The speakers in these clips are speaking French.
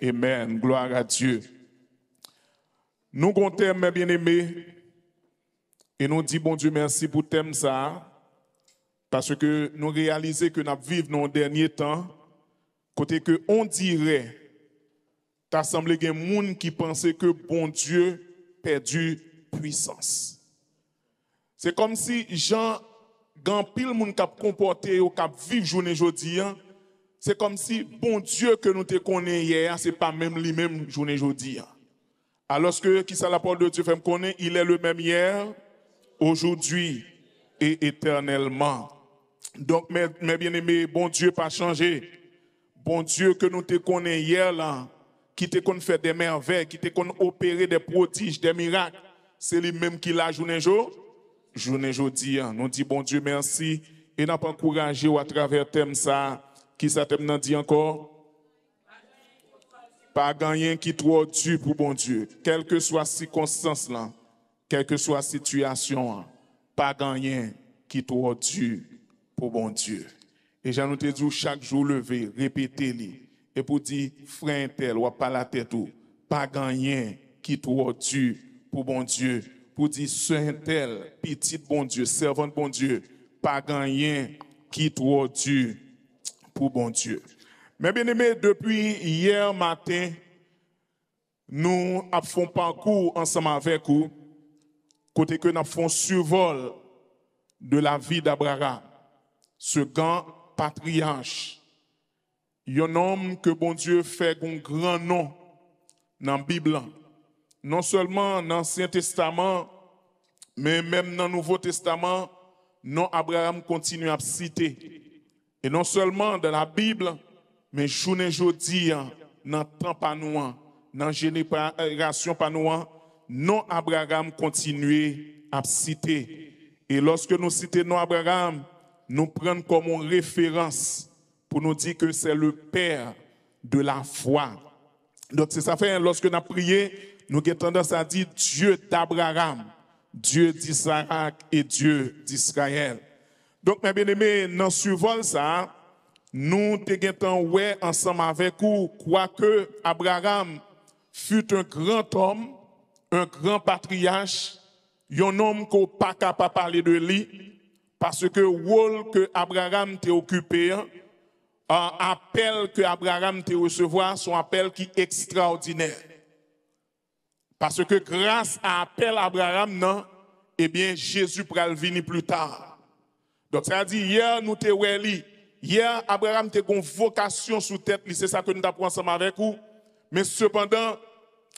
Amen. Gloire à Dieu. Nous comptons, mes bien-aimés, et nous disons, bon Dieu, merci pour thème ça, parce que nous réalisons que nous vivons dans le dernier temps, côté que on dirait, t'as semblé qu'il y a des gens qui pensaient que bon Dieu perdu puissance. C'est comme si Jean, grand pile moun k'ap comporté ou k'ap vivre journée jodi, c'est comme si bon Dieu que nous te connaissons hier, c'est pas même lui-même journée jodi. Alors que qui ça la parole de Dieu fait me connaître, il est le même hier, aujourd'hui et éternellement. Donc mes bien-aimés, bon Dieu pas changé. Bon Dieu que nous te connaissons hier là, qui te connaît faire des merveilles, qui te connaît opérer des prodiges, des miracles, c'est lui-même qui l'a journée jodi. Nous dit bon Dieu merci et n'a pas encouragé à travers thème ça qui ça thème nan dit encore pas gagner qui trop dur pour bon Dieu, quelle que soit circonstance là, quelle que soit situation, pas gagner qui trop dur pour bon Dieu. Et j'en ai dit chaque jour lever, répétez-le et pour dire frère tel ou pas la tête ou pas gagner qui trop dur pour bon Dieu. Pour dire sœur tel, petit bon Dieu, servante bon Dieu, pas gagner qui trop dur pour bon Dieu. Mais bien aimé, depuis hier matin, nous avons parcours ensemble avec vous, côté que nous avons survol de la vie d'Abraham, ce grand patriarche, un homme que bon Dieu fait un grand nom dans la Bible. Non seulement dans l'Ancien Testament, mais même dans le Nouveau Testament, non Abraham continue à citer. Et non seulement dans la Bible, mais journée jodi, dans le temps pas nous, dans la génération pas nous, non Abraham continue à citer. Et lorsque nous citons non Abraham, nous prenons comme référence pour nous dire que c'est le père de la foi. Donc c'est ça fait, lorsque nous avons prié, nous avons tendance à dire Dieu d'Abraham, Dieu d'Isaac et Dieu d'Israël. Donc, mes bien-aimés, dans ce survol, ça, nous avons ouais ensemble avec vous, quoique Abraham fut un grand homme, un grand patriarche, un homme qu'on pas capable de parler de lui, parce que le rôle que Abraham t'a occupé, appel que Abraham t'a recevoir, son appel qui est extraordinaire. Parce que grâce à l'appel Abraham, non, eh bien, Jésus pourra venir plus tard. Donc, ça dit, hier, nous te weli. Hier, Abraham te une vocation sous tête, c'est ça que nous apprenons ensemble avec vous. Mais cependant,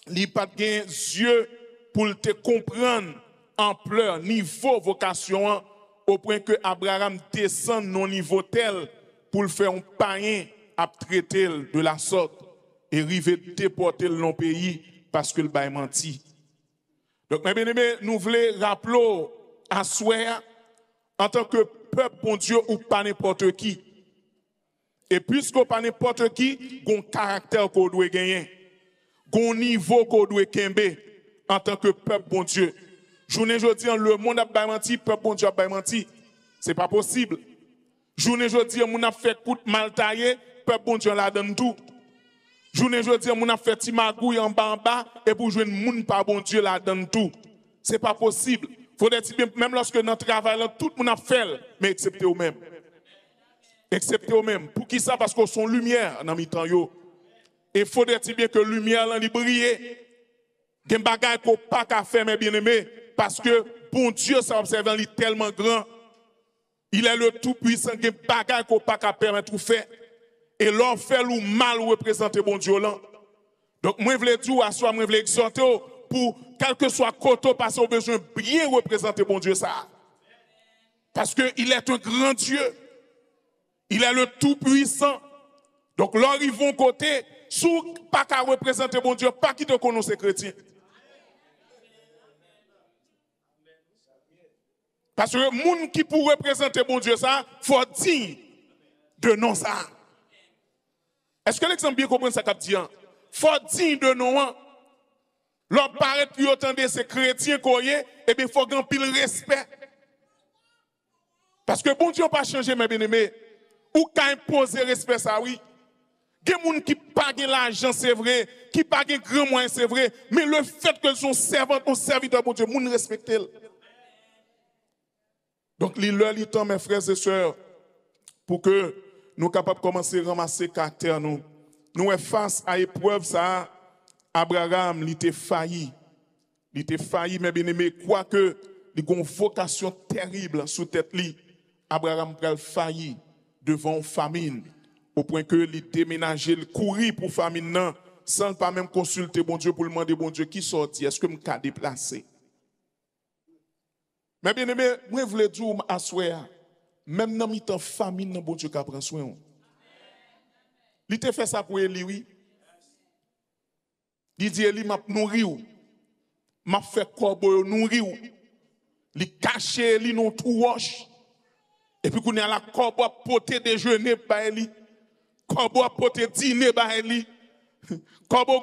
il n'a pas de yeux pour te comprendre ampleur, niveau, vocation, au point que Abraham descend non niveau tel pour le faire un païen à traiter de la sorte et arriver déporter le pays parce que le bail menti. Donc, mes bien-aimés, nous voulons rappeler à soi, en tant que peuple, bon Dieu, ou pas n'importe qui. Et puisque pas n'importe qui, il y a un caractère qu'on doit gagner, il y a un niveau qu'on doit kembe en tant que peuple, bon Dieu. Journée aujourd'hui, le monde a pas menti, peuple, bon Dieu, a pas menti. Ce n'est pas possible. Journée aujourd'hui, on a fait coup de mal taillé, peuple, bon Dieu, la donne tout. Journée aujourd'hui, on a fait petit magouille en bas, et pour jouer moun pas bon Dieu la donne tout. C'est pas possible. Faut dire bien, même lorsque notre travail, tout le monde a fait, mais excepté eux-mêmes. Excepté eux-mêmes. Pour qui ça? Parce qu'on sont lumière dans mi-temps yo. Et faut dire bien que lumière là, li brille. Gen bagay qu'on pas qu'à faire, mes bien-aimés, parce que bon Dieu, ça observe lui tellement grand. Il est le tout-puissant, gen bagay qu'on pas qu'à permettre tout faire. Et l'on fait ou mal représenter bon Dieu là. Donc, moi, je veux dire, à soi, moi, je veux exhorter pour, quel que soit côté, parce qu'on a besoin de bien représenter bon Dieu ça. Parce qu'il est un grand Dieu. Il est le tout-puissant. Donc, là, ils vont côté, sous pas qu'à représenter bon Dieu, pas qui te connaissent chrétien. Parce que le monde qui pour représenter bon Dieu ça, faut dire de non ça. Est-ce que l'exemple bien comprend ça qu'a dit? Faut dire de non. L'on paraît plus autant de ces chrétiens qu'on y est, et bien il faut grand pile respect. Parce que bon Dieu n'a pas changé, mes bien-aimés. Ou qu'à imposer respect ça, oui. Il y a des gens qui n'ont pas l'argent, c'est vrai, qui n'ont pas de grand moyen, c'est vrai, mais le fait qu'elles sont servantes, ou serviteurs, bon Dieu, les gens respectent. Donc, il temps, mes frères et sœurs, pour que nous soyons capables de commencer à ramasser le caractère. Nous sommes face à l'épreuve, ça, Abraham, il était failli. Il était failli, mais bien aimé, quoique il a une vocation terrible sous tête li, Abraham a failli devant une famine, au point que il déménageait, il courit pour famine, non, sans pas même consulter bon Dieu pour le demander bon Dieu qui sorti, est-ce que je peux déplacer? Mais bien aimé, moi je voulais dire à soi, même dans le temps famine, bon Dieu qui prend soin. Il t'a fait ça pour Eli, oui. Il dit Eli m'a nourri, m'a fait corbeau nourri. Il cache Eli non tout roche. Et puis qu'on a la corbeau à porter déjeuner par Eli. Corbeau à porter dîner par Eli. Corbeau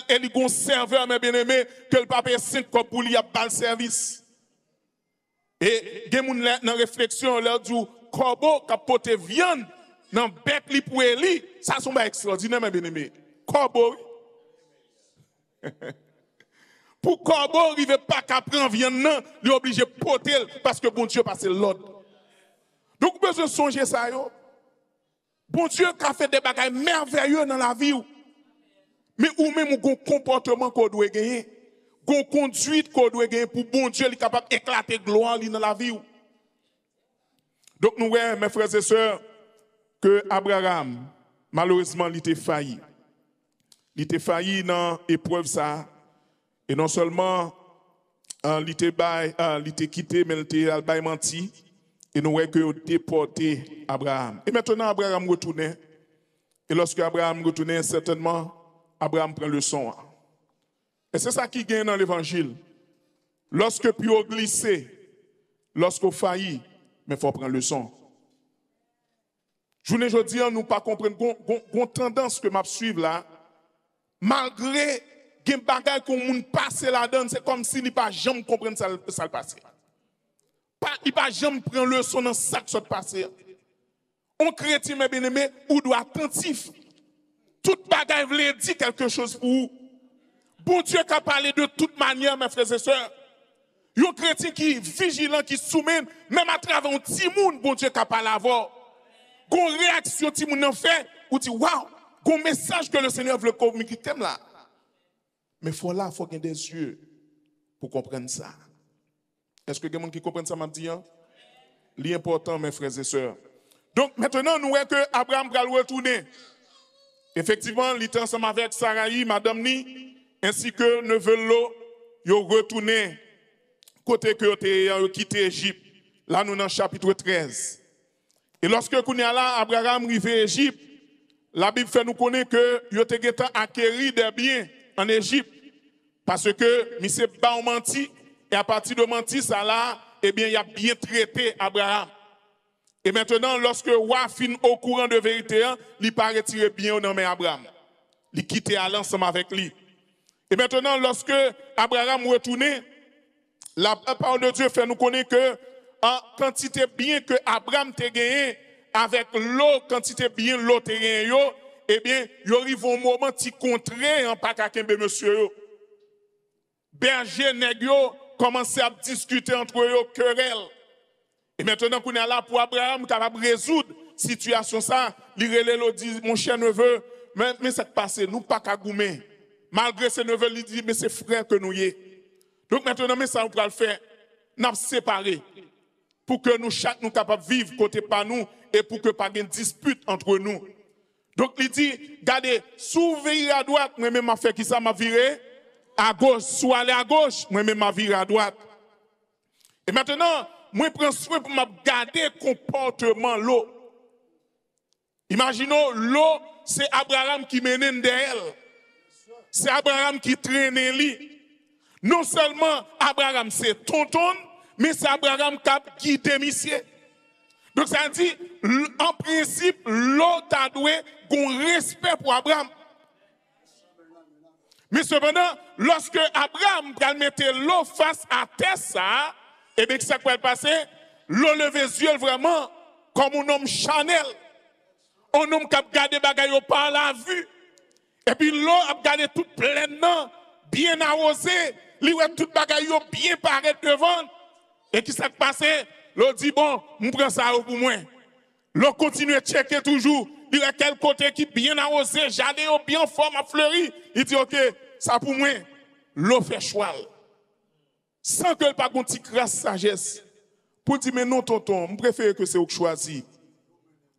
Eli gon serveur mais bien aimé que le papa 5 corbeaux pour lui a pas le service. Et gen moun dans réflexion leur dit corbeau qui porter viande dans bec li pour Eli, ça sont pas extraordinaire mais bien aimé. Corbeau pour corbeau il veut pas qu'à prendre viande non, il est obligé de porter parce que bon Dieu passe l'ordre. Donc besoin songer ça yo. Bon Dieu qui a fait des bagages merveilleux dans la vie. Mais ou même un comportement qu'on doit gagner, une conduite qu'on doit gagner pour bon Dieu, il est capable d'éclater gloire dans la vie. Donc nous voyons, mes frères et sœurs, que Abraham, malheureusement, il était failli. Il était failli dans l'épreuve ça. Et non seulement il était quitté, mais il était menti. Et nous voyons qu'il a déporté Abraham. Et maintenant, Abraham retournait. Et lorsque Abraham retournait, certainement, Abraham prend le son. Et c'est ça qui gagne dans l'évangile. Lorsque Pio glissé, lorsqu'on faillit, mais il faut prendre le son. Je ne dis nous pas comprendre qu'on tendance que m'a suivre là, malgré qu'il y a des bagages qu'on passe là-dedans, c'est comme si il n'y pas jamais comprendre ça le passé. Il n'y a pas jamais prendre le son dans ça qui s'est passé. On chrétien, mes bien-aimés, ou doit attentif. Toute bagaille veut dire quelque chose pour vous. Bon Dieu qui a parlé de toute manière, mes frères et sœurs. Un chrétien qui est vigilant, qui soumet, même à travers un petit monde, bon Dieu qui a parlé avant. Une réaction, petit monde en fait, ou dit waouh, un message que le Seigneur veut communiquer là. Mais il faut qu'il y ait des yeux pour comprendre ça. Est-ce que il y a des gens qui comprennent ça, m'a dit? L'important, mes frères et sœurs. Donc maintenant, nous voyons que Abraham va retourner. Effectivement, il était ensemble avec Sarai, Madame Ni, ainsi que neveu Lot, ils ont retourné côté que ils ont quitté l'Égypte. Là, nous dans le chapitre 13. Et lorsque nous là, Abraham arrive à l'Égypte, la Bible fait nous connaître que ils ont acquéri des biens en Égypte. Parce que M. Ba menti, et à partir de menti, ça là, eh bien, il a bien traité Abraham. Et maintenant, lorsque Roi fin au courant de vérité, il pas retiré bien dans Abraham. Il quitté à l'ensemble avec lui. Et maintenant, lorsque Abraham retourné, la parole de Dieu fait nous connaître que en quantité bien que Abraham t'a gagné, avec l'eau, quantité bien l'eau t'a gagné, eh bien, il arrive un moment qui contraint en pas qu'à monsieur. Berger nègre commencé à discuter entre eux, querelle. Et maintenant qu'on est là pour Abraham, capable de résoudre la situation, ça, il dit, mon cher neveu, mais ça passe, nous pas qu'à goumer. Malgré ce neveu, il dit, mais c'est frère que nous y est. Donc maintenant, mais ça, on va le faire. Nous séparer. Pour que nous, chaque nous capables de vivre côté par nous et pour que pas de dispute entre nous. Donc il dit, regardez, s'ouvrir à droite, moi-même, m'a fait qui ça, m'a viré à gauche, soit aller à gauche, moi-même, m'a viré à droite. Et maintenant, moi, je prends soin pour me garder le comportement l'eau. Imaginons, l'eau, c'est Abraham qui mène derrière. C'est Abraham qui traîne lui. Non seulement Abraham, c'est tonton, mais c'est Abraham qui a guidé monsieur. Donc ça dit, en principe, l'eau a doué un respect pour Abraham. Mais cependant, lorsque Abraham a mis l'eau face à terre, ça, et bien, ça peut passer, l'eau levé les yeux vraiment comme un homme Chanel. Un homme qui a gardé bagaille par la vue. Et puis l'eau a gardé tout pleinement, bien arrosé. Lui ouais tout bagaille bien paraître devant. Et qui s'est passé? L'eau dit bon, je prends ça pour moi. L'eau continue à checker toujours. Il y a quel côté qui bien arrosé, jardin bien fort, a fleuri. Il dit ok, ça pour moi. L'eau fait choix. Sans que pas une petite grâce sagesse. Pour dire mais non tonton, je préfère que c'est vous qui choisit.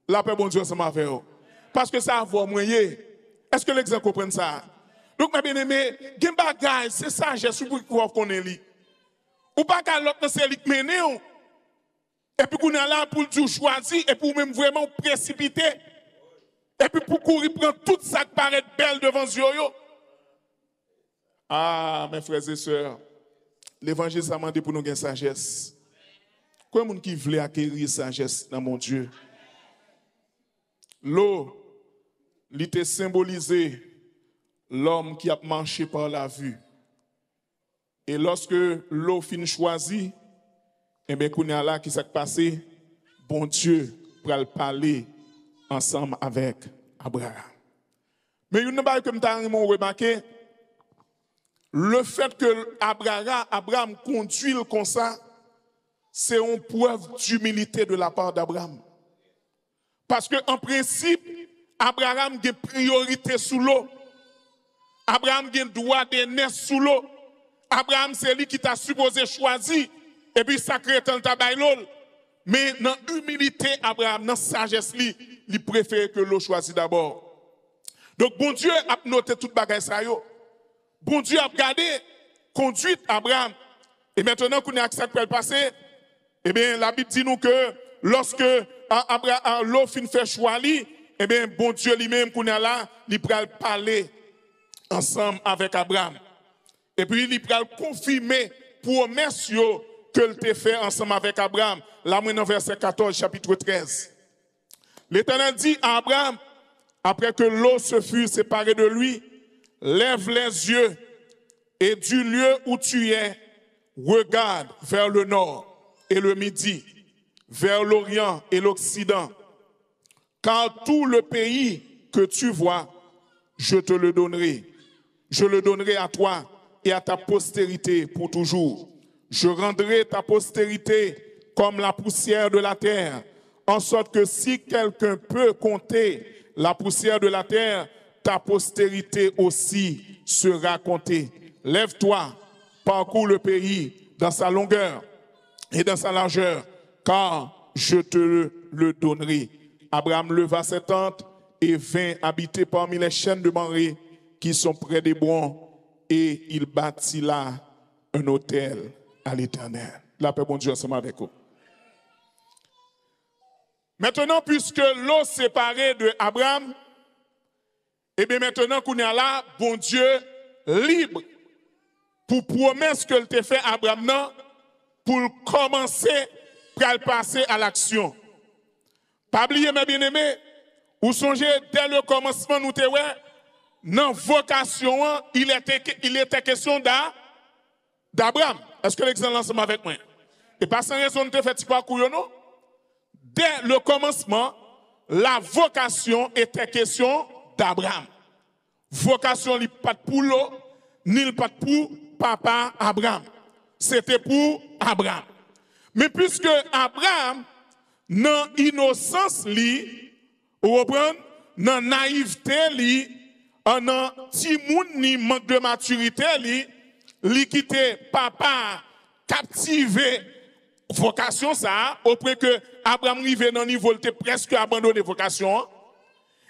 La paix bon Dieu ça m'a fait. Parce que ça va moyen. Est-ce que l'exemple comprend ça? Donc mes bien-aimés, gen bagay, c'est sagesse pour pouvoir connaître li. Ou pas qu'à l'autre c'est lui qui mène. Et puis qu'on est là pour le choisir et pour même vraiment précipiter. Et puis pour courir prendre tout ça qui paraît belle devant les yeux. Ah, mes frères et sœurs, l'évangile ça m'a dit pour nous gagner sagesse. Quoi moun qui veut acquérir sagesse dans mon Dieu? L'eau, il était symbolisé l'homme qui a marché par la vue. Et lorsque l'eau finit choisie, et bien qu'on est là qui s'est passé, bon Dieu pour parler ensemble avec Abraham. Mais une chose que je remarqué, le fait que Abraham conduit comme ça, c'est une preuve d'humilité de la part d'Abraham. Parce qu'en principe, Abraham a une priorité sous l'eau. Abraham a un droit de naître sous l'eau. Abraham, c'est lui qui t'a supposé choisir. Et puis, sacré tant tabac l'eau. Mais dans l'humilité, Abraham, dans la sagesse, il préfère que l'eau choisisse d'abord. Donc, bon Dieu a noté toute bagaille ça. Bon Dieu a regardé, conduite Abraham. Et maintenant qu'on est à ça qui peut passer, eh bien, la Bible dit nous que lorsque l'eau fin fait choix, eh bien, bon Dieu lui-même qu'on est là, il peut parler ensemble avec Abraham. Et puis, il peut confirmer promesse que il fait ensemble avec Abraham. Là, dans verset 14, chapitre 13. L'Éternel dit à Abraham, après que l'eau se fut séparée de lui, lève les yeux et du lieu où tu es, regarde vers le nord et le midi, vers l'orient et l'occident. Car tout le pays que tu vois, je te le donnerai. Je le donnerai à toi et à ta postérité pour toujours. Je rendrai ta postérité comme la poussière de la terre, en sorte que si quelqu'un peut compter la poussière de la terre, ta postérité aussi sera comptée. Lève-toi, parcours le pays dans sa longueur et dans sa largeur, car je te le donnerai. Abraham leva ses tentes et vint habiter parmi les chaînes de Mamré qui sont près d'Hébron, et il bâtit là un autel à l'Éternel. La paix, bon Dieu, ensemble avec vous. Maintenant, puisque l'eau séparée de Abraham, et bien maintenant qu'on est là, bon Dieu libre pour promesse que t'a fait Abraham non, pour commencer pour passer à l'action. Pas oublier mes bien-aimés, vous songez dès le commencement nous te dans vocation il était question d'Abraham. Est-ce que l'exemple ensemble avec moi? Et pas sans raison de te faire parcours non? Dès le commencement, la vocation était question d'Abraham. Vocation n'est pas pour l'eau, ni pas pour papa Abraham. C'était pour Abraham. Mais puisque Abraham, dans l'innocence, dans naïveté, dans timoun ni manque de maturité, li quitté papa captivé vocation ça, au point que Abraham arrivé dans le niveau, il presque abandonné vocation.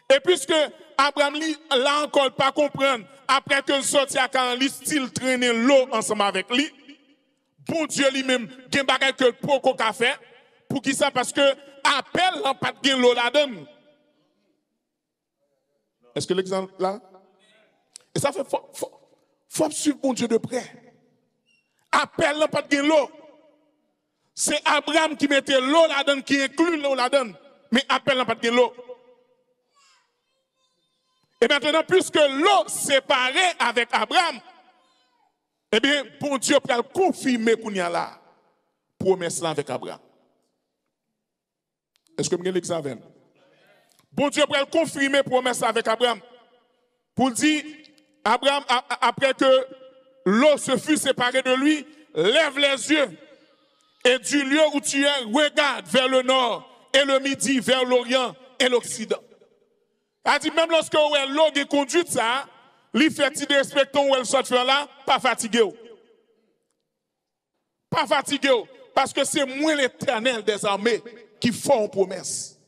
Et puisque Abraham là encore pas comprendre, après que sorti à quand il style traîner l'eau ensemble avec lui, bon Dieu lui-même, il y a des choses que le poko a fait, pour qui ça? Parce que appel n'a pas de l'eau là-dedans. Est-ce que l'exemple là? Et ça fait, faut suivre mon Dieu de près. Appel n'a pas de l'eau. C'est Abraham qui mettait l'eau là-dedans, qui inclut l'eau là-dedans. Mais appel n'a pas de l'eau. Et maintenant, puisque l'eau séparée avec Abraham, eh bien, bon Dieu peut confirmer qu'on y a là, promesse là avec Abraham. Est-ce que vous avez l'examen? Bon Dieu pour confirmer promesse avec Abraham. Pour dire, Abraham, après que l'eau se fut séparée de lui, lève les yeux et du lieu où tu es, regarde vers le nord et le midi, vers l'orient et l'occident. A dit, même lorsque l'eau est conduite, ça, lui fait il respectons où elle sort là, pas fatigué. Pas fatigué, parce que c'est moi l'Éternel des armées qui font une promesse.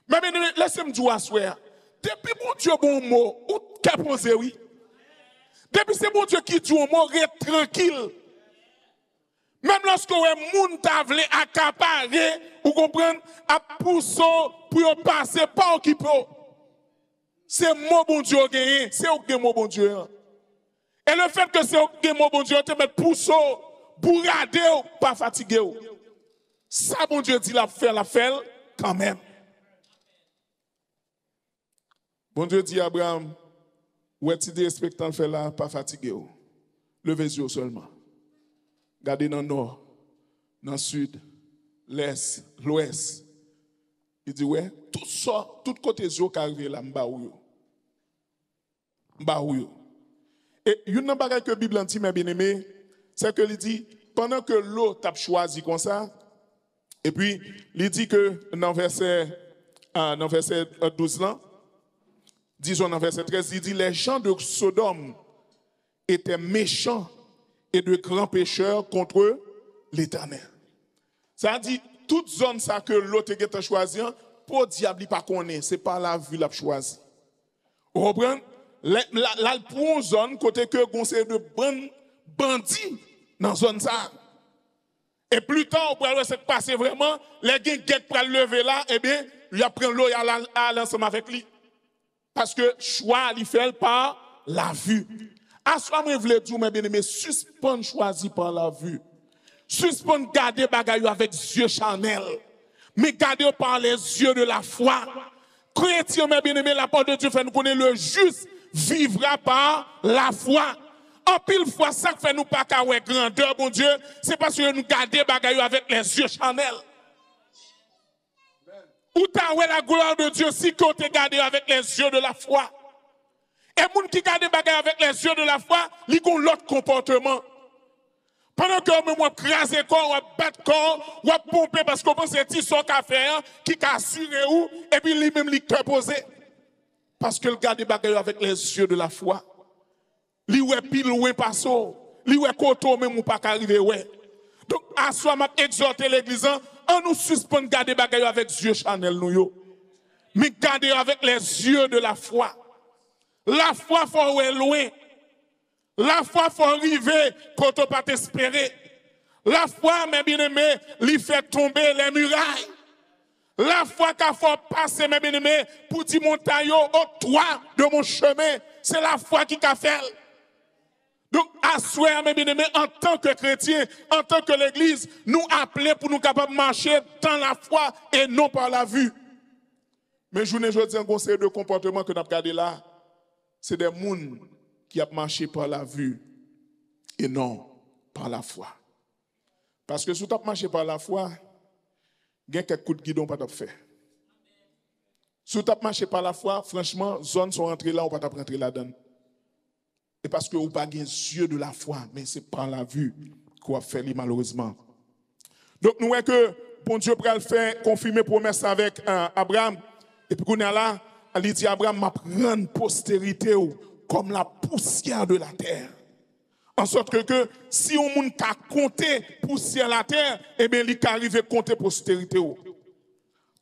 Mais laissez-moi dire à soi, depuis mon Dieu bon mot, ou qu'a posé oui. Depuis c'est mon Dieu qui dit un mot, reste tranquille. Même lorsque les gens t'avent accaparé, vous comprenez, à pousser pour passer pas occupé. C'est mon bon Dieu gagné, c'est mon bon Dieu. Et le fait que c'est mon bon Dieu, te met pousser, bourrader, pas fatigué. Ça, bon Dieu dit la fait quand même. Bon Dieu dit à Abraham, ouais, tu dis respectant fait là, pas fatigué. Levez les yeux seulement. Regardez dans le nord, dans le sud, l'est, l'ouest. Il dit, ouais, tout ça, tout côté yeux qui arrive là, m'baouyo. Et une chose que la Bible dit, mes bien-aimés, c'est que il dit, pendant que l'eau t'a choisi comme ça, et puis, il dit que dans verset 12 là, disons dans verset 13, il dit, les gens de Sodome étaient méchants et de grands pécheurs contre l'Éternel. Ça dit, toute zone ça que l'autre a choisi, pour le diable, il pas connaît, c'est pas la vue l'a choisi. Vous comprenez? Là, pour une zone, côté que conseil de bandits dans la zone ça. Et plus tard, on peut se passer vraiment, les gens qui pour lever là, eh bien, il prend l'eau à l'ensemble avec lui. Parce que choix, il fait par la vue. À ce moment, je voulais dire, mes bien-aimés, suspendre choisi par la vue. Suspendre garder bagaille avec yeux charnel. Mais garder par les yeux de la foi. Chrétien, mes bien-aimés, la parole de Dieu fait nous connaître le juste vivra par la foi. En pile fois, ça fait nous pas qu'à grandeur, bon Dieu, c'est parce que nous gardons bagaille avec les yeux charnels. Ou t'as la gloire de Dieu si qu'on te garde avec les yeux de la foi. Et les gens qui gardent bagaille avec les yeux de la foi, ils ont l'autre comportement. Pendant que vous crasez corps, vous battez corps, vous pompez parce que vous pensez que c'est un café qui a assuré ou, et puis lui-même il cœur posé. Parce que le garde bagaille avec les yeux de la foi. Li ouais pile loin passe, li ouais koto même ou pas arriver ouais. Donc à soi m'a exhorté l'église on nous suspend garder bagaille avec yeux charnel nous yo. Mais garder avec les yeux de la foi. La foi faut ouais loin. La foi faut arriver quand on pas t'espérer. La foi mes bien-aimés, lui fait tomber les murailles. La foi qu'il faut passer mes bien-aimés pour dire montagne au toit de mon chemin, c'est la foi qui a fait. Donc, à souhait, mes bien-aimés, en tant que chrétiens, en tant que l'Église, nous appelons pour nous capables de marcher dans la foi et non par la vue. Mais je ne dis un conseil de comportement que nous avons regardé là, c'est des gens qui ont marché par la vue et non par la foi. Parce que si tu as marché par la foi, il y a quelques coups de guidon pas fait. Si tu as marché par la foi, franchement, les zones sont entrées là, on ne peut pas rentrer là-dedans. Et parce que vous n'avez pas les yeux de la foi, mais c'est par la vue qu'on a fait malheureusement. Donc nous voyons que bon Dieu peut le faire, confirmer promesse avec Abraham. Et puis qu'on est là, il dit Abraham m'a prendre postérité comme la poussière de la terre. En sorte que si on monde a compté poussière de la terre, eh bien il arrive à compter postérité.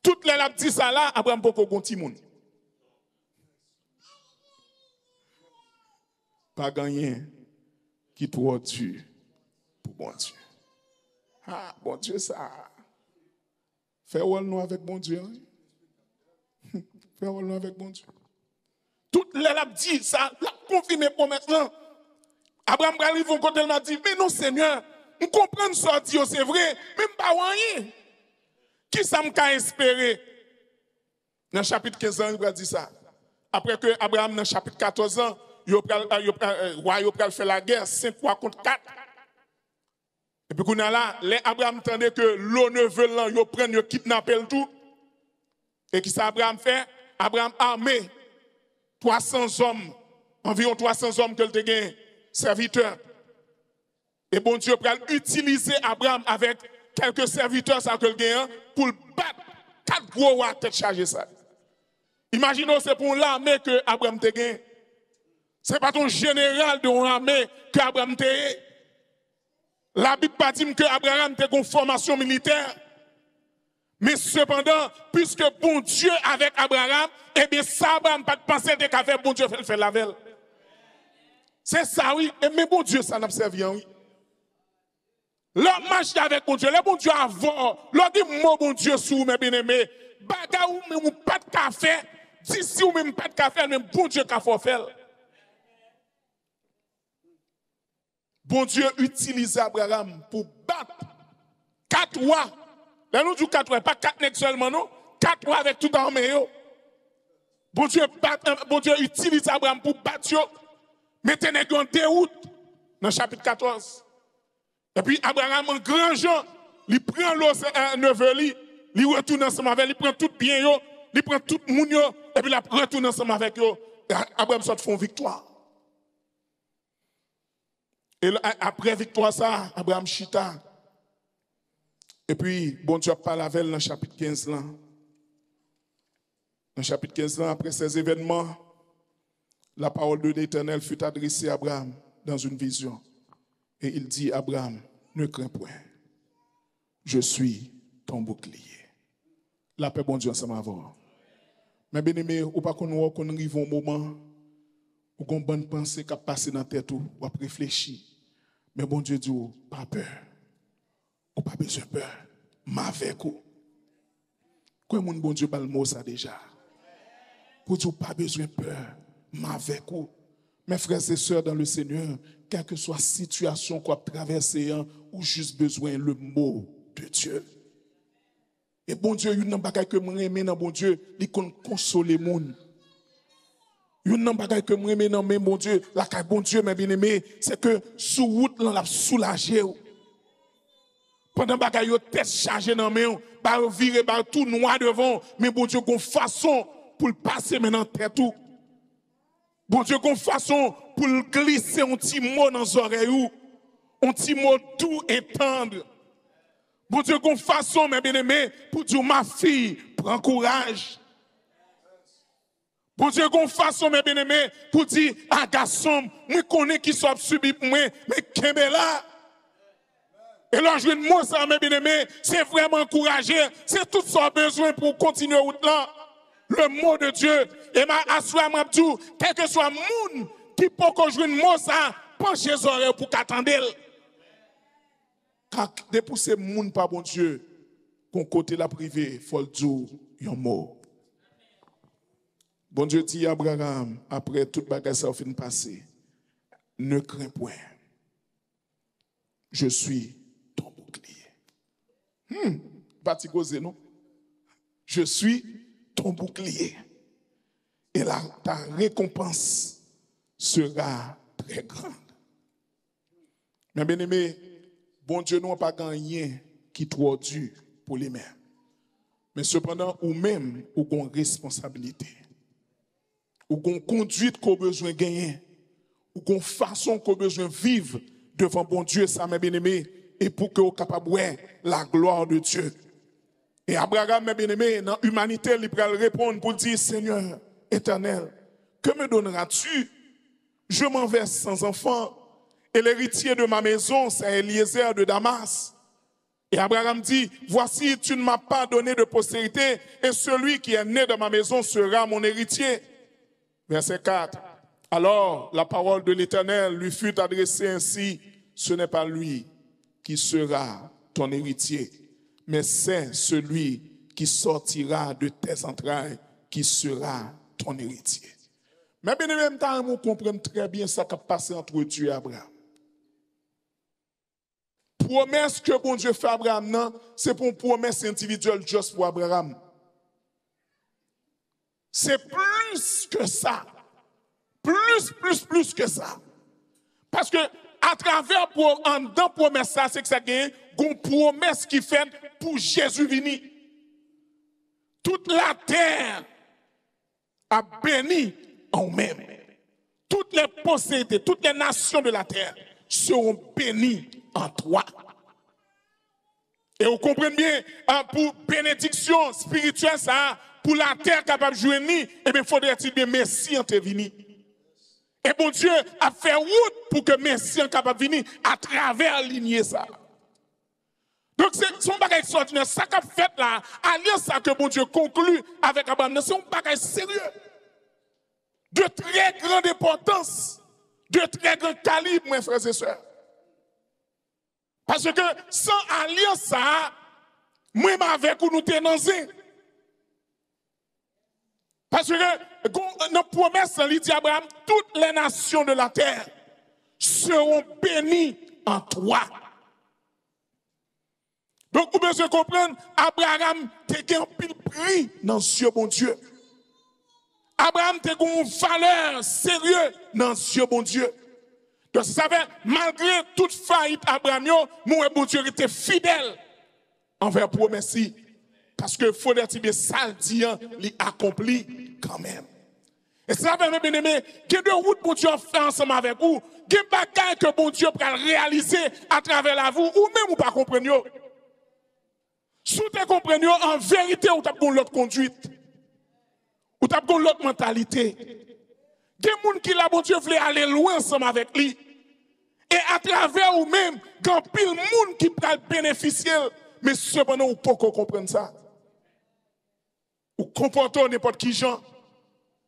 Toutes les l'a dit ça là, Abraham peut compter monde. Pas gagner qui trop dur pour bon Dieu. Ah, bon Dieu, ça. Fais nous avec bon Dieu. Fais nous avec bon Dieu. Toutes les l'a dit ça, l'a confirmé pour maintenant. Abraham arrive au côté, il m'a dit, mais non Seigneur, on comprend ça, Dieu, c'est vrai, même pas rien. Qui ça m'a espéré? Dans le chapitre 15 ans, il va dire ça. Après que Abraham, dans le chapitre 14 ans, il a fait la guerre 5 fois contre 4. Et puis, là, les Abraham entendait que l'eau ne veut pas, il prend, il kidnappe le tout. Et qui ça Abraham fait? Abraham armé 300 hommes, environ 300 hommes que le gagné, serviteurs. Et bon Dieu va utiliser Abraham avec quelques serviteurs ça que le gagné pour battre 4 gros rois tête chargée ça. Imaginons c'est pour l'armée que Abraham te gagné. C'est pas ton général de l'armée que Abraham te gagné. La Bible pas dit que Abraham était en formation militaire. Mais cependant, puisque bon Dieu avec Abraham, eh bien, ça, Abraham pas de penser de qu'à faire bon Dieu fait la veille. C'est ça, oui. Et mais bon Dieu, ça n'a pas servi, oui. L'homme marche avec bon Dieu, le bon Dieu avant, l'homme dit, moi, bon Dieu, sous mes bien-aimés, baga ou même pas de café, d'ici ou même pas de café, même bon Dieu qu'a fait. Bon Dieu utilise Abraham pour battre 4 rois. Là, nous disons 4 rois, pas 4 nègres seulement, non? 4 rois avec tout l'armée. Bon Dieu utilise Abraham pour battre. Mettez nègres en déroute dans le chapitre 14. Et puis Abraham, en grand Jean, il prend l'eau neveu, il retourne ensemble avec, il prend tout bien, il prend tout le monde, et puis il retourne ensemble avec eux. Abraham sort font victoire. Et après victoire, ça, Abraham chita. Et puis, bon Dieu parle avec elle dans le chapitre 15 là. Dans le chapitre 15 là, après ces événements, la parole de l'Éternel fut adressée à Abraham dans une vision. Et il dit, Abraham, ne crains point. Je suis ton bouclier. La paix, bon Dieu, ensemble avant. Mais bien aimé, ou pas qu'on arrive au moment où on a une bonne pensée qui a passé dans la tête, ou a réfléchi. Mais bon Dieu dit, pas peur. Ou pas besoin de peur. M'avec vous. Quoi mon bon Dieu parle le mot ça déjà. Pour dire pas besoin de peur. M'avec vous. Mes frères et sœurs dans le Seigneur, quelle que soit la situation qu'on a traversée, ou juste besoin le mot de Dieu. Et bon Dieu, il y a une bagaille que moi aime dans bon Dieu, il console les gens. Il y a une bagaille que moi aime dans bon Dieu, la caille bon Dieu, mes bien-aimés, c'est que sous route, on l'a soulagé. Pendant que vous êtes tête chargée dans les mains, vous virez tout noir devant, mais bon Dieu, une façon pour le passer maintenant tête tout. Bon Dieu, une façon pour le glisser un petit mot dans les oreilles, un petit mot doux et tendre. Bon Dieu, une façon, mes bien-aimés, pour dire, ma fille, prends courage. Bon Dieu, une façon, mes bien-aimés, pour dire, ah garçon, moi connais qui soit subi pour moi, mais qu'est-ce là? Et là, je veux dire, ça, mes bien-aimés, c'est vraiment encouragé. C'est tout ça besoin pour continuer route là. Le mot de Dieu. Et ma assoua m'a dit, quel que soit le monde qui peut jouer le mot ça, penchez les oreilles pour qu'attendre. Car dépousser le monde par bon Dieu, qu'on côté la privée, il faut le dire un mot. Bon Dieu dit à Abraham, après toute bagarre ça fin passé, ne crains point. Je suis ton bouclier. Pas t'y non? Je suis ton bouclier. Et là, ta récompense sera très grande. Mais bien aimé, bon Dieu n'a pas gagné qui trop dur pour les mêmes. Mais cependant, ou même, ou qu'on responsabilité. Ou qu'on conduite qu'on besoin de gagner. Ou qu'on façon qu'on besoin de vivre devant bon Dieu, ça mes bien-aimés, et pour que vous capable de voir la gloire de Dieu. Et Abraham, mes bien-aimés, dans l'humanité, il peut répondre pour dire, Seigneur éternel, que me donneras-tu? Je m'en vais sans enfant, et l'héritier de ma maison, c'est Eliezer de Damas. Et Abraham dit, voici, tu ne m'as pas donné de postérité, et celui qui est né de ma maison sera mon héritier. Verset 4. Alors, la parole de l'Éternel lui fut adressée ainsi, ce n'est pas lui qui sera ton héritier, mais c'est celui qui sortira de tes entrailles qui sera ton héritier. Mais bien, en même temps, on comprend très bien ce qui a passé entre Dieu et Abraham. Promesse que bon Dieu fait à Abraham, c'est pour une promesse individuelle juste pour Abraham. C'est plus que ça. Plus que ça. Parce que à travers dans promesse ça, c'est que ça gagne une promesse qui fait pour Jésus venir. Toute la terre a béni en même. Toutes les possédés, toutes les nations de la terre seront bénies en toi. Et vous comprenez bien, pour bénédiction spirituelle, ça, pour la terre capable de jouer, eh bien, faudrait-il bien Messie intervenir. Et bon Dieu a fait route pour que Messie soit capable de venir à travers lignée ça. Donc c'est son bagage extraordinaire. Ça qu'a fait là, alliance ça que bon Dieu conclut avec Abraham, c'est un bagage sérieux. De très grande importance, de très grand calibre, mes frères et sœurs. Parce que sans alliance ça, moi avec vous nous tenons. Parce que notre promesse, il dit Abraham, toutes les nations de la terre seront bénies en toi. Donc, vous devez comprendre, Abraham a un pile prix dans Dieu, bon Dieu. Abraham a une valeur sérieuse dans Dieu, bon Dieu. Donc, ça fait, malgré toute faillite Abraham, mon bon Dieu était fidèle envers promesse. Parce que faut dire bien ça dit, il accompli quand même. Et ça fait, mes bien-aimés, qu'il y a deux routes pour Dieu fait ensemble avec vous, qu'il y a des bagages que bon Dieu peut réaliser à travers la vous, ou même vous pas comprendre. Si vous comprenez, en vérité, vous avez l'autre conduite. Vous avez l'autre mentalité. Il y a des gens qui, là, bon Dieu, veulent aller loin ensemble avec lui. Et à travers vous-même, il y a pile de monde qui peut bénéficier. Mais cependant, vous ne pouvez pas comprendre ça. Ou comporter n'importe qui gens.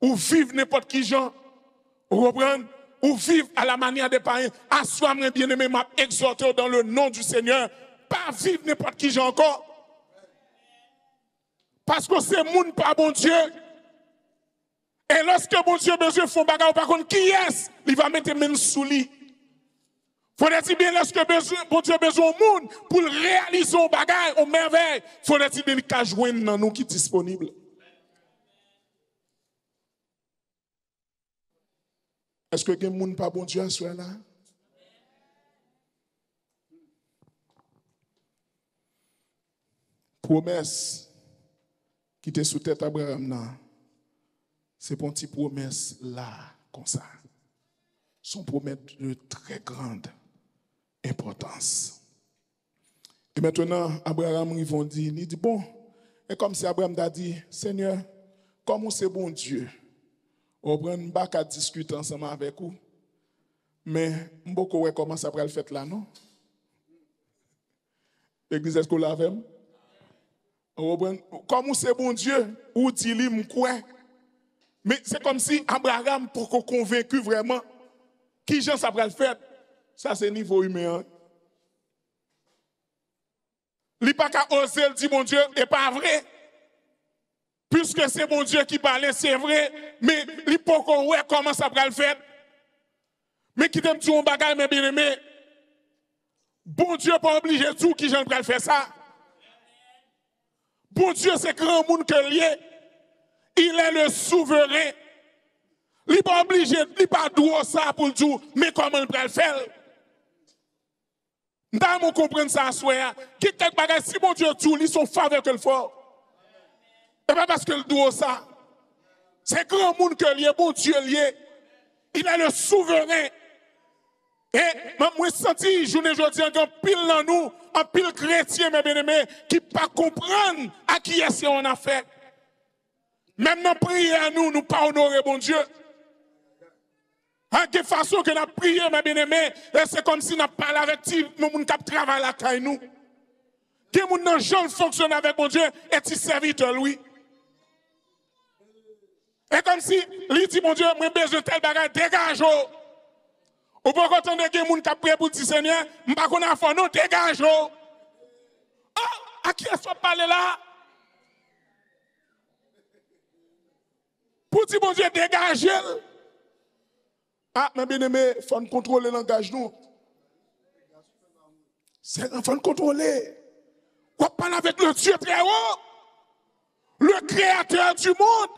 Ou vivre n'importe qui gens. Vous comprenez? Ou vivre à la manière des païens. À soi, mes bien-aimés, m'a exhorté dans le nom du Seigneur. Pas vivre n'importe qui gens encore. Parce que c'est monde pas bon Dieu. Et lorsque bon Dieu besoin font bagarre par contre qui est-ce? Il va mettre main sous lui. Faudrait-il bien lorsque bon Dieu besoin de monde pour réaliser un bagarre au merveille, faudrait-il bien qu'il joindre dans nous qui est disponible. Est-ce que quelqu'un monde pas bon Dieu à ce là? Promesse qui était sous tête Abraham, c'est pour une petite promesse là, comme ça. Son promesse de très grande importance. Et maintenant, Abraham, ils vont dire, il dit, bon, et comme si Abraham a dit, Seigneur, comme c'est bon Dieu, on prend une bac à discuter ensemble avec vous, mais beaucoup comment ça va le faire là, non? L'église, est-ce qu'on l'a fait? Comme c'est bon Dieu, ou dit-il, quoi? Mais c'est comme si Abraham, pour qu'on convaincu vraiment, qui gens ça va le faire? Ça, c'est niveau humain. Il n'a pas qu'à oser le dire, bon Dieu, et pas vrai. Puisque c'est bon Dieu qui parle, c'est vrai, mais il n'a pas qu'on voit comment ça va le faire. Mais qui t'aime tout un bagage, mes bien-aimés, bon Dieu pas obligé tout qui j'en le faire ça. Bon Dieu, c'est grand monde que lié. Il est le souverain. Il n'est pas obligé, il n'est pas doué ça pour le dire, mais comment il peut le faire? Nous devons comprendre ça à soi. Quelque bagage, si bon Dieu tout, ils sont faveurs que le fort. Et pas parce que le doué ça. C'est grand monde que lié, bon Dieu lié. Il est le souverain. Et moi, je sens, journée aujourd'hui, un pile dans nous, un pile chrétien, mes bien-aimés, qui ne pas comprendre à qui est-ce qu'on a fait. Même dans la prière, nous ne pas honorer bon Dieu. De façon que nous prions, mes bien-aimés, c'est comme si nous parlé avec nous qui travaillent la caille nous. Qui nous gens fonctionnent avec mon Dieu et qui serviteur lui. Et comme si, lui dit, mon Dieu, moi besoin de tel bagage, dégage. Ou pas quand on a des gens qui prié pour dire Seigneur, je ne sais pas si non, dégage. Oh, à qui est-ce qu'on parle là? Pour dire, mon Dieu, dégage. Ah, mais bien aimé, il faut contrôler le langage nous. Il faut contrôler. On parle avec le Dieu très haut, le créateur du monde,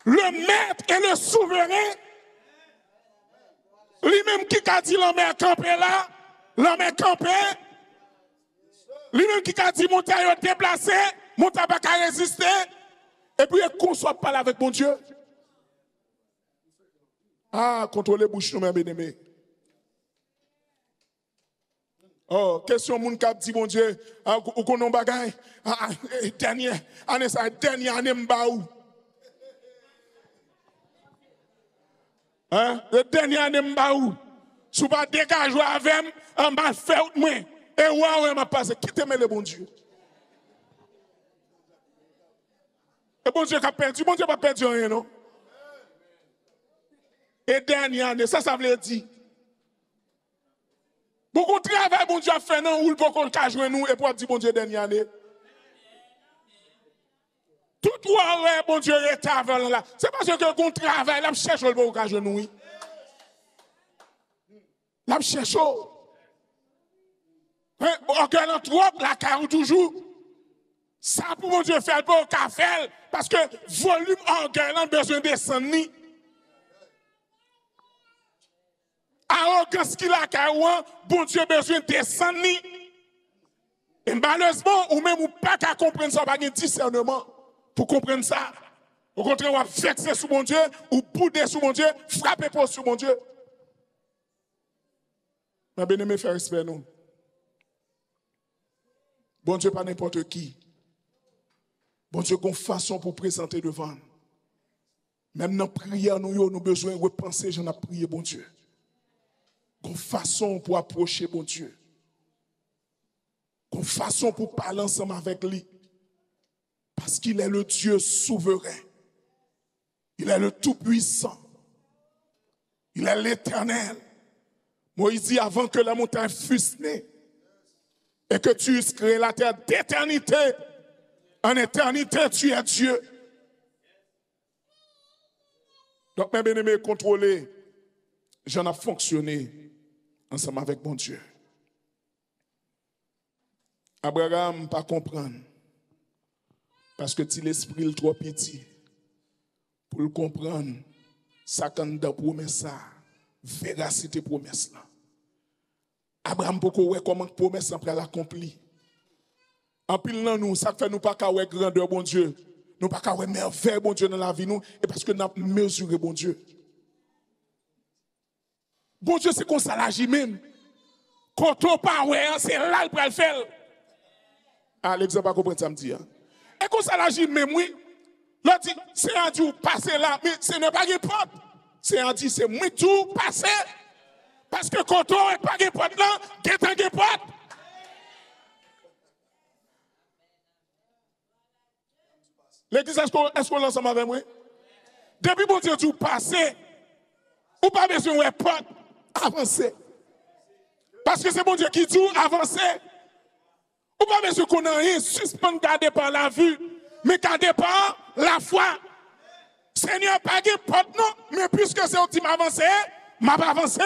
le maître et le souverain. Lui-même qui a dit l'homme est campé là, l'homme est campé. Lui-même qui a dit montagne déplacé, montagne pas qu'à résister. Et puis, qu'on soit parler avec mon Dieu. Ah, contrôlez bouche, nous, mes bien-aimés. Oh, question moun kap dit mon Dieu, ou konon bagay, dernière année m'ba ou. Hein? Le dernier année m'ba ou. Sou pas dégage avec en bas fait ou moi. Et ouais m'a passé, quittez-moi le bon Dieu. Et bon Dieu qui a perdu, bon Dieu pas perdu rien non. Et dernière année, ça veut dire beaucoup de travail, bon Dieu a fait, non, ou le bon qu'on jouer nous, et pour dire, bon Dieu, dernière année. Tout ouais, bon Dieu, est avant là. C'est parce que qu'on travaille, là, cherche le bon qu'on jouer nous. Là, cherche. Regardant trop, la carou toujours. Ça, pour mon Dieu, faire le bon café, parce que volume orgueil, besoin de descendre. Arrogance qu'il a carouan, bon Dieu besoin de descendre. Et malheureusement, ou même ou pas qu'à comprendre ça, pas de discernement pour comprendre ça. Au contraire, on va vexer sur mon Dieu, ou bouder sur mon Dieu, frapper pour sur mon Dieu. Ma bien-aimé, faire respect nous. Bon Dieu, pas n'importe qui. Bon Dieu, qu'on façon pour présenter devant. Même dans la prière, nous avons besoin de repenser, j'en ai prié, bon Dieu. Qu'on façon pour approcher bon Dieu. Qu'on façon pour parler ensemble avec lui. Parce qu'il est le Dieu souverain. Il est le Tout-Puissant. Il est l'Éternel. Moïse dit avant que la montagne fût née et que tu eusses créé la terre d'éternité, en éternité tu es Dieu. Donc mes bien-aimés, contrôlez, j'en ai fonctionné ensemble avec mon Dieu. Abraham pas comprendre parce que si l'esprit est trop petit pour le comprendre, ça candidat promesse ça, véracité promesse là. Abraham beaucoup ouais comment promesse après l'accompli. En pile dans nous, ça fait nous pas qu'à ouais grandeur bon Dieu, nous pas qu'à ouais merveille bon Dieu dans la vie nous et parce que nous avons mesuré bon Dieu. Bon Dieu c'est qu'on s'agit même. Quand on pas ouais, c'est là le le faire. Ah l'exemple pas comprendre ça me dit. Et qu'on s'agit même oui. L'autre dit c'est un dit passer là mais ce n'est pas une porte. C'est un dit c'est moi tout passer. Parce que quand on n'est pas une porte là, qu'est-ce une porte? L'église, est-ce qu'on l'ensemble avec moi? Depuis bon Dieu, tu passes, ou pas besoin de porte, avancer. Parce que c'est bon Dieu qui dit avancer. Ou pas besoin qu'on ait rien, suspendre, garder par la vue, mais garder par la foi. Seigneur, pas de porte, non, mais puisque c'est où tu m'avances, m'a pas avancé.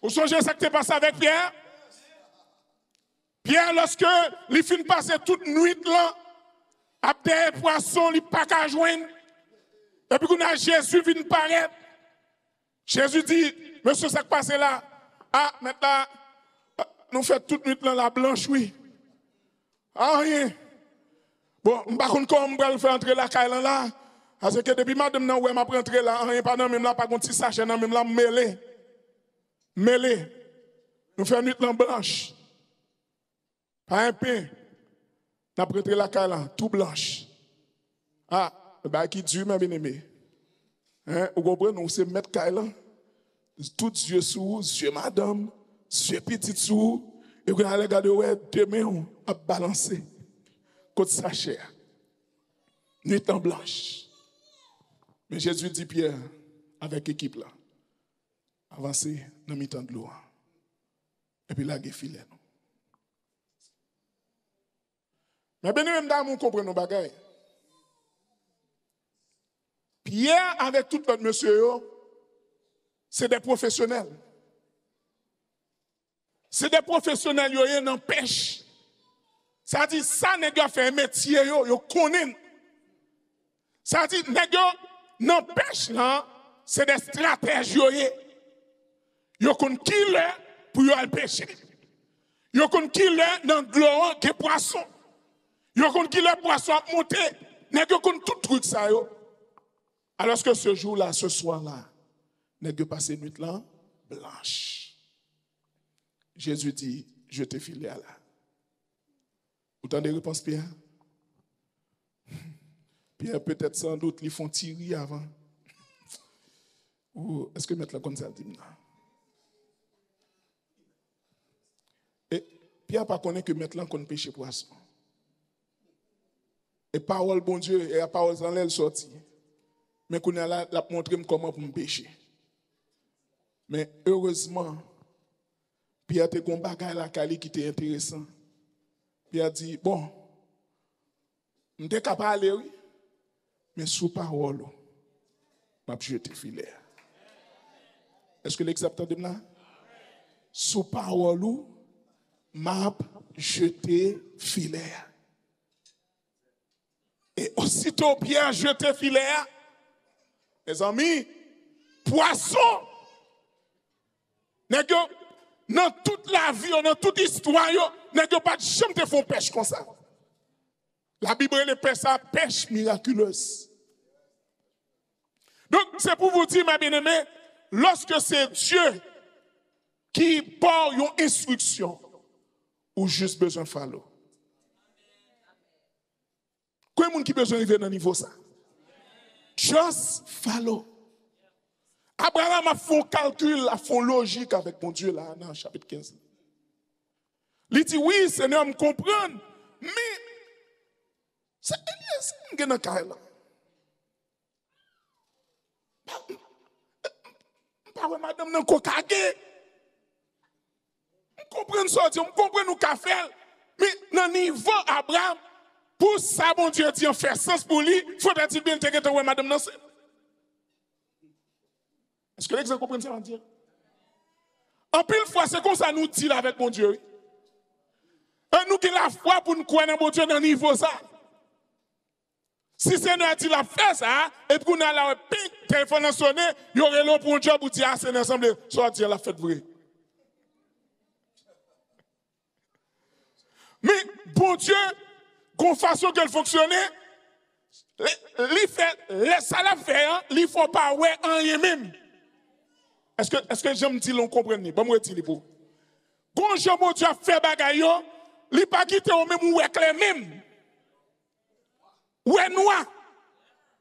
Vous songez ça qui s'est passé avec Pierre? Pierre, lorsque il finit de passer toute nuit là, après des poissons, il n'a pas qu'à joindre. Et puis quand Jésus vient paraître, Jésus dit, monsieur, ça qui passe là, ah, maintenant, nous faisons toute nuit là, la blanche, oui. Ah, rien. Bon, je ne sais pas comment je vais faire entrer la caille là, parce que depuis madame, je vais rentrer là, rien pas dans même là, pas de petit sachet, dans même là, mêlé. Nous faisons nuit là blanche. Pas un pain. Nous avons pris la caille là, tout blanche. Ah, bah qui Dieu m'a bien aimé. Hein, vous comprenez, nous c'est mettre caille là. Tout yeux sous, yeux madame, yeux petit sous. Et vous allez regarder, ouais, demain, on a balancé. Côte sachet. Nuit en blanche. Mais Jésus dit Pierre, avec l'équipe là, avancez dans le mi-temps de l'eau. Et puis là, il y a filet. Mais bien même dans mon comprendre nos bagailles. Pierre avec tout l'autre monsieur, c'est des professionnels. C'est des professionnels qui ont pêche. Ça dit ça n'est pas fait un métier yo connaît. Ça dit nèg non pêche là, c'est des stratèges yo connaît qui pour aller pêcher. Yo connaît qui dans l'eau qui poisson. Yo kon qui le poisson a monté, nèg yo kon tout truc ça yo. Alors que ce jour-là, ce soir-là, nèg yo passé nuit là blanche. Jésus dit, je te file là. Vous entendez réponse Pierre? Pierre peut-être sans doute ils font tirer avant. Ou est-ce que mettre la comme ça dit là? Et Pierre pas connaît que mettre là qu'on pêche poisson. Et parole bon Dieu et la parole sans l'aile sortie. Mais qu'on a la montré comment pour me pêcher. Mais heureusement Pierre te gon bagay la kali qui était intéressant. Pierre dit bon, m'était capable aller oui, mais sous parole m'a jeté filet. Est-ce que l'exemple de là? Sous parole m'a jeté filet. Et aussitôt Pierre jeté filet, mes amis, poisson, dans toute la vie, dans toute histoire, n'est-ce pas de jamais te font pêche comme ça. La Bible les pêche ça, pêche miraculeuse. Donc, c'est pour vous dire, ma bien-aimée, lorsque c'est Dieu qui porte une instruction, ou juste besoin de follow. Combien de monde qui besoin d'arriver dans le niveau ça? Just follow. Abraham a fait un calcul, a fait une logique avec mon Dieu là, dans le chapitre 15. Il dit, oui, Seigneur, me comprendre, mais c'est Elias qui est dans le cas là. Pas madame nan kokage. On comprend ça, on comprend nous qu'a fait. Mais dans niveau Abraham, pour ça bon Dieu dit en faire sens pour lui, faudrait-il bien intégrer toi madame nan. Est-ce que l'exemple comprend ça dire? En pile fois c'est comme ça nous dit avec mon Dieu. Et nous qui la foi pour nous croire dans mon Dieu dans niveau ça. Si Seigneur a dit la fait ça, et puis on a la ping, téléphone sonné, il y aurait l'eau pour un job ou dire à Seigneur ensemble, soit dire la fête vraie. Mais bon Dieu, qu'on façon qu'elle fonctionne, laisse ça la faire, il ne faut pas ouais en rien même. Est-ce que j'aime dire l'on comprenne? Bon, moi, je dis pour. Quand Jean bon Dieu a fait bagaille, il n'a pas quitté au même ou éclair même. Ou est noir,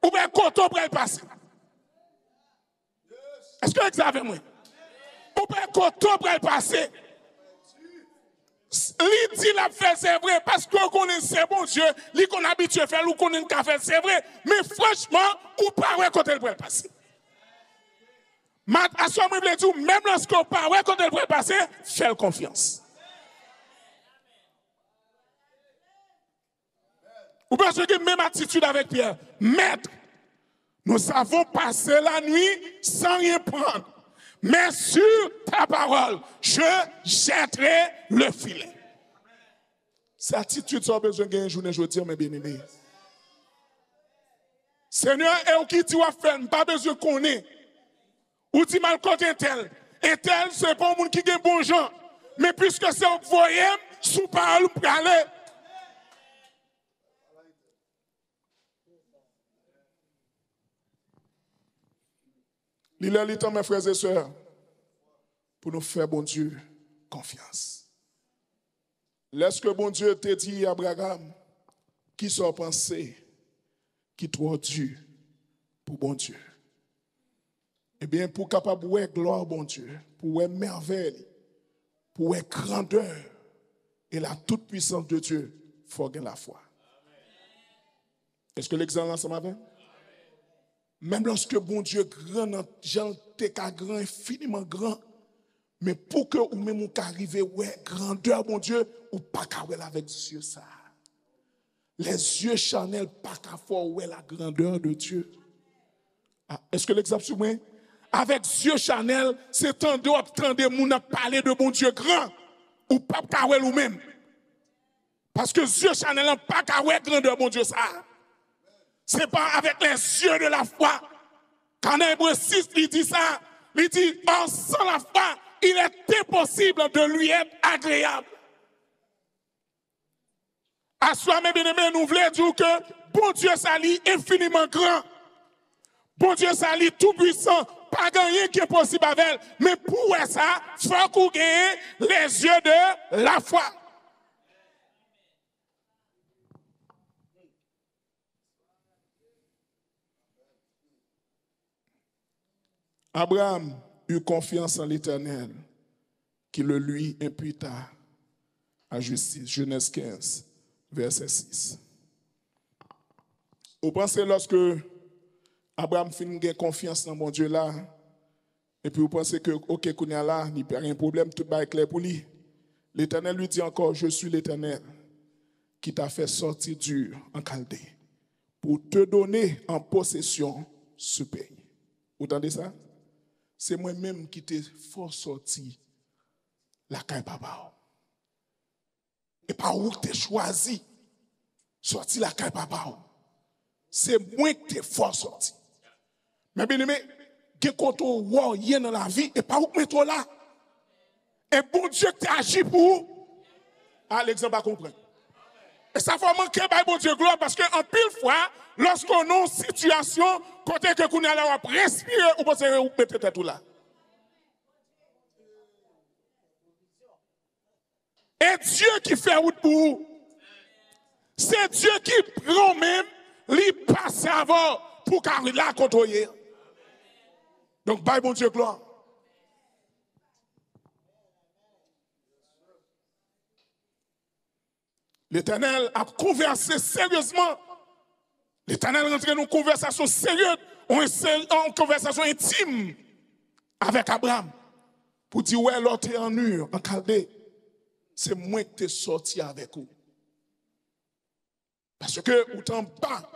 ou bien coton pour le passer. Est-ce que vous avez moi? Ou bien coton pour le passer. Lui dit la fait, c'est vrai, parce qu'on connaît c'est bon Dieu, lui qu'on habitué à faire, ou qu'on a fait, c'est vrai. Mais franchement, ou pas ouais côté pour le passer. À ce moment-là, même lorsqu'on pas ouais côté pour le passer, fais confiance. Ou bien que même attitude avec Pierre. Maître, nous avons passé la nuit sans rien prendre. Mais sur ta parole, je jetterai le filet. Cette attitude, ça a besoin de gagner journée, je veux dire, mes bien-aimés. Seigneur, et qui tu vas faire, pas besoin qu'on ait. Ou tu mal côté tel. Et tel, c'est pas un monde qui gagne bon gens. Mais puisque c'est au voyez, sous parole, pour aller. Il est le temps, mes frères et sœurs, pour nous faire, bon Dieu, confiance. Lorsque bon Dieu te dit, Abraham, qui sont pensés, qui trop Dieu pour bon Dieu. Eh bien, pour capable de voir gloire, bon Dieu, pour voir merveille, pour voir grandeur et la toute puissance de Dieu, il faut gagner la foi. Est-ce que l'exemple ensemble avec? Même lorsque bon Dieu grand, Jean t'es grand, infiniment grand, mais pour que ou même ou qu'arriver ouais grandeur bon Dieu ou pas qu'à avec Dieu ça. Les yeux charnels pas qu'à voir ouais la grandeur de Dieu. Ah, est-ce que l'exemple sur moi? Avec yeux charnels, c'est tant de moun parler de bon Dieu grand ou pas qu'à ouais ou même. Parce que yeux charnels pas qu'à ouais grandeur bon Dieu ça. C'est pas avec les yeux de la foi. Quand Hébreux 6, il dit ça, il dit, sans la foi, il est impossible de lui être agréable. À soi, mes bien-aimés, nous voulons dire que bon Dieu, ça lit infiniment grand. Bon Dieu, ça lit tout puissant. Pas rien qui est possible avec elle. Mais pour ça, il faut qu'on gagne les yeux de la foi. Abraham eut confiance en l'Éternel, qui le lui imputa à justice. Genèse 15, verset 6. Vous pensez lorsque Abraham finit de confiance dans mon Dieu là, et puis vous pensez que, ok, qu'on y a là, il n'y a pas de problème, tout va être clair pour lui. L'Éternel lui dit encore, je suis l'Éternel qui t'a fait sortir d'Ur en Chaldée pour te donner en possession ce pays. Vous entendez ça? C'est moi-même qui t'ai fait sortir la caille papa. Et pas où t'es choisi sortir la caille papa. C'est moi qui t'ai fait sortir. Mais bien aimé, quand on voit rien dans la vie, et pas où mettre là. Et bon Dieu qui agi pour vous. Ah, l'exemple à comprendre. Et ça va manquer par bon Dieu gloire parce qu'en pile fois, lorsqu'on a une situation, côté que qu'on a respirer, on peut se mettre tout là. Et Dieu qui fait route pour vous. C'est Dieu qui prend même, lui passe avant pour qu'il la contrôler. Donc, bye bon Dieu gloire. L'Éternel a conversé sérieusement. L'Éternel est rentré dans une conversation sérieuse, en conversation intime avec Abraham. Pour dire, ouais, l'autre est en Ur, en Chaldée. C'est moi qui t'ai sorti avec vous. Parce que, ou t'en bas,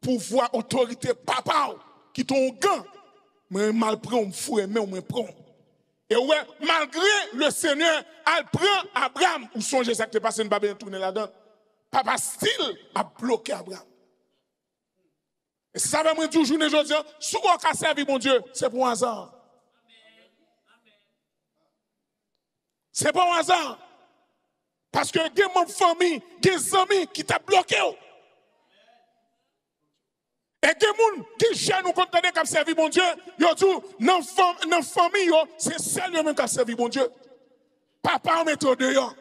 pouvoir, autorité, papa, qui t'ont gant, mais mal prend, me fouet, mais on me prend. Et ouais, malgré le Seigneur, elle prend Abraham, ou songez ça que t'es passé une babine tourner là-dedans. Papa style a bloqué Abraham. Et si ça va me dire aujourd'hui, aujourd'hui, si on a servi mon Dieu, c'est pour un hasard. C'est pas un hasard. Parce que il y a mon famille, des amis qui t'a bloqué. Et il y a des gens qui cherchent nous contenir comme servir mon Dieu. Yo dit, dans la famille, c'est seul même qui a servi mon Dieu. Papa met au dehors.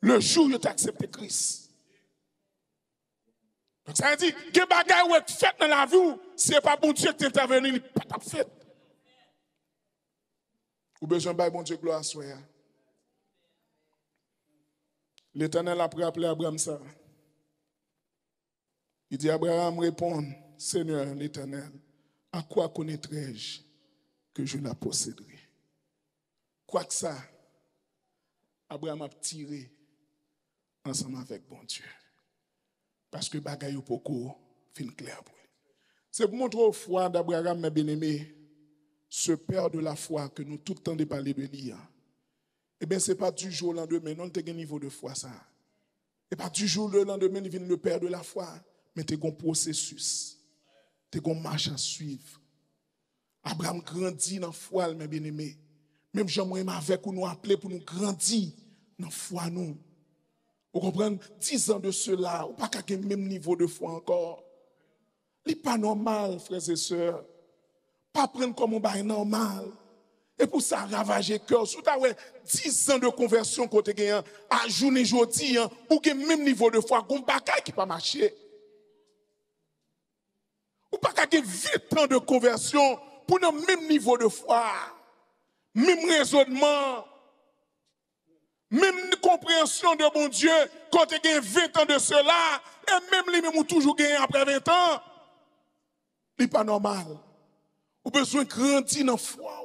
Le jour où tu as accepté Christ. Donc ça veut dire, il y a des choses qui sont faites dans la vie, c'est pas bon Dieu qui est intervenu, il n'est pas fait. Ou besoin de bon Dieu gloire à soi. L'Éternel a appelé Abraham ça. Il dit, Abraham répond, Seigneur l'Éternel, à quoi connaîtrai-je que je la posséderai? Quoi que ça, Abraham a tiré ensemble avec bon Dieu. Parce que bagaille beaucoup fin clair pour lui. C'est pour montrer aux foi d'Abraham, mes bien-aimés, ce père de la foi que nous tout le temps de parler de lui. Eh bien, ce n'est pas du jour au lendemain, non, tu as un niveau de foi, ça. Et pas du jour au lendemain, il vient le père de la foi, mais tu as un processus, tu as une marche à suivre. Abraham grandit dans la foi, mes bien-aimés. Même j'aimerais avec nous appeler pour nous grandir dans la foi, nous. Vous comprenez? 10 ans de cela, ou pas qu'à le même niveau de foi encore. Ce n'est pas normal, frères et sœurs. Pas prendre comme un bail normal. Et pour ça, ravager le cœur. Si vous avez 10 ans de conversion côté gagnant, à journée aujourd'hui, ou que même niveau de foi, vous n'avez pas qui pas marcher. Ou pas qu'à 20 ans de conversion pour le même niveau de foi, même raisonnement, même compréhension de mon Dieu, quand tu as 20 ans de cela, et même les mêmes toujours gagné après 20 ans, ce n'est pas normal. Vous avez besoin de grandir dans la foi.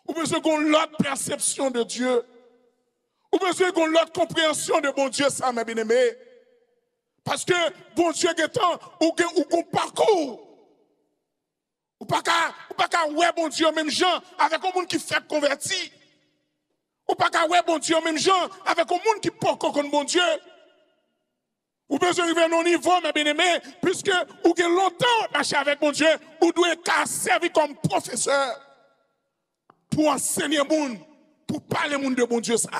Vous avez besoin de l'autre perception de Dieu. Vous avez besoin de l'autre compréhension de bon Dieu, ça, mes bien-aimés. Parce que bon Dieu est temps, ou qu'on parcourt. Ou pas qu'à ouais bon Dieu même gens avec un monde qui fait converti. Ou pas qu'à ouais bon Dieu même gens avec un monde qui porte comme bon Dieu. Ou besoin d'arriver à un niveau, mes bien-aimés, puisque ou avez longtemps marché avec mon Dieu, ou doit servir comme professeur pour enseigner le monde, pour parler le monde de bon Dieu ça.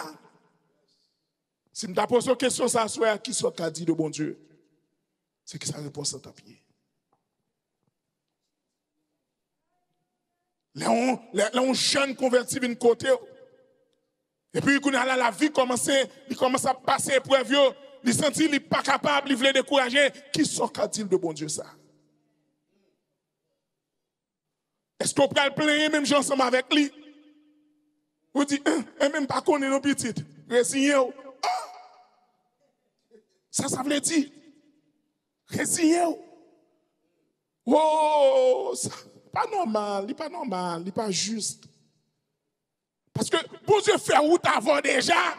Si je pose une question, ça soit qui soit qu'a dit de bon Dieu, c'est que sa réponse est à pied. Là, on jeune converti d'une côté. Et puis, quand la vie commence à passer épreuve, il sent qu'il n'est pas capable, il veut décourager. Qui sont qu'a-t-il de bon Dieu ça? Est-ce qu'on peut le plaindre même gens ensemble avec lui? Vous dites, même pas qu'on est nos petites. Résignez-vous. Ça veut dire. Résignez-vous. Oh, ça, pas normal, il n'est pas juste. Parce que bon Dieu fait route avant déjà.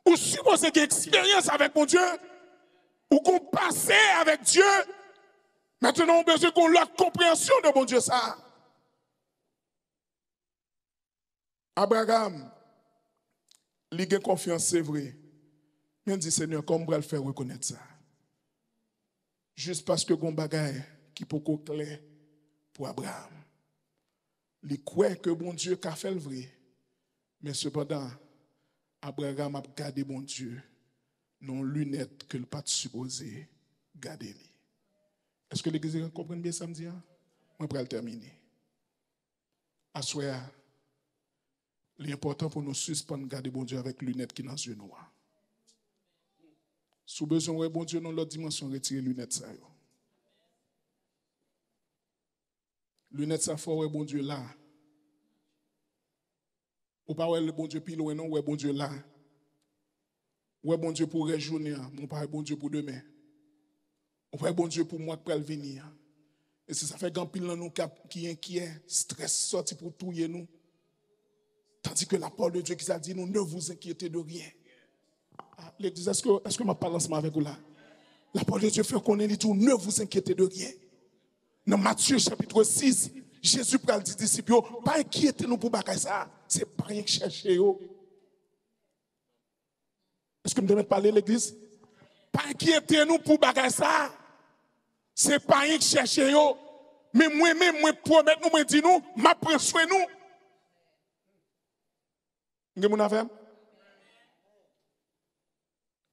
Ou supposez qu'il y ait expérience avec mon Dieu. Ou qu'on passe avec Dieu. Maintenant, on a besoin qu'on ait la compréhension de mon Dieu ça. Abraham, il a confiance, c'est vrai. Mais il dit, Seigneur, comment on va le faire reconnaître ça? Juste parce que mon bagage qui peut être clair pour Abraham. Il croit que bon Dieu a fait le vrai. Mais cependant, Abraham a gardé bon Dieu non lunettes que le pas supposé garder. Est-ce que l'église comprend bien samedi? Moi, je vais terminer. À soir, l'important pour nous suspendre garder bon Dieu avec lunettes qui dans les yeux noirs. Sous besoin de bon Dieu dans l'autre dimension, retirer lunettes ça. Lunettes ça faut bon Dieu là. Ou pas le bon Dieu pile ou non, ouais bon Dieu là. Ouais bon Dieu pour réjournir, mon pas bon Dieu pour demain. Ou pas bon Dieu pour moi qui va venir. Et si ça fait grand pile dans nous qui inquiet, stress sorti pour tout nous. Tandis que la parole de Dieu qui a dit, nous ne vous inquiétez de rien. L'église, est-ce que je parle ensemble avec vous là? La parole de Dieu fait qu'on ait dit tout, ne vous inquiétez de rien. Dans Matthieu chapitre 6, Jésus pral dit disciples, pas inquiétez-nous pour bagaille ça. C'est pas rien que chercher. Est-ce que vous devez parler l'église? Pas inquiétez-nous pour bagaille ça. C'est pas rien que chercher. Mais moi-même, moi promettre nous, moi dis nous, m'a prendre soin nous. Vous avez mon affaire?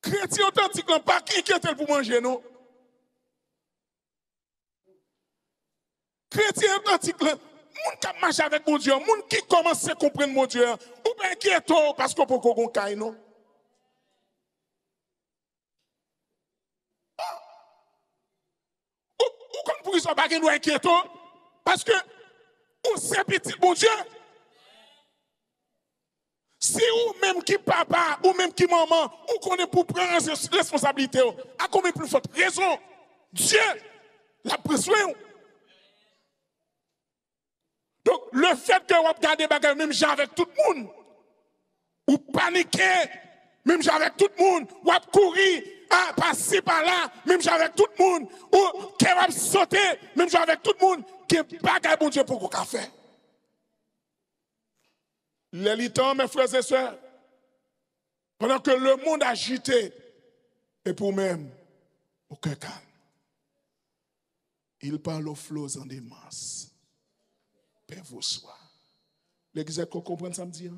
Chrétien authentique, pas inquiéter pour manger, non? Chrétien authentique, moun qui marche avec mon Dieu, moun qui commence à comprendre mon Dieu, ou bien inquiéto parce qu'on peut qu'on caille, non? Ou comme pour ça, pas nous inquiéto parce que on sait petit mon Dieu. Si ou même qui papa, ou même qui maman, ou qu'on est pour prendre responsabilité, à combien plus forte raison, Dieu l'a pris soin. Donc, le fait que vous regardez bagarre, même j'ai avec tout le monde, ou paniquer, même j'ai avec tout le monde, ou courir, passer par là, même j'ai avec tout le monde, ou qui va sauter, même j'ai avec tout le monde, qui est bagarre bon Dieu pour qu'on fait. Les temps, mes frères et sœurs, pendant que le monde agité, et pour même, au cœur calme, il parle aux flots en démence. Paix vous soit. L'église, qu'on comprenne samedi?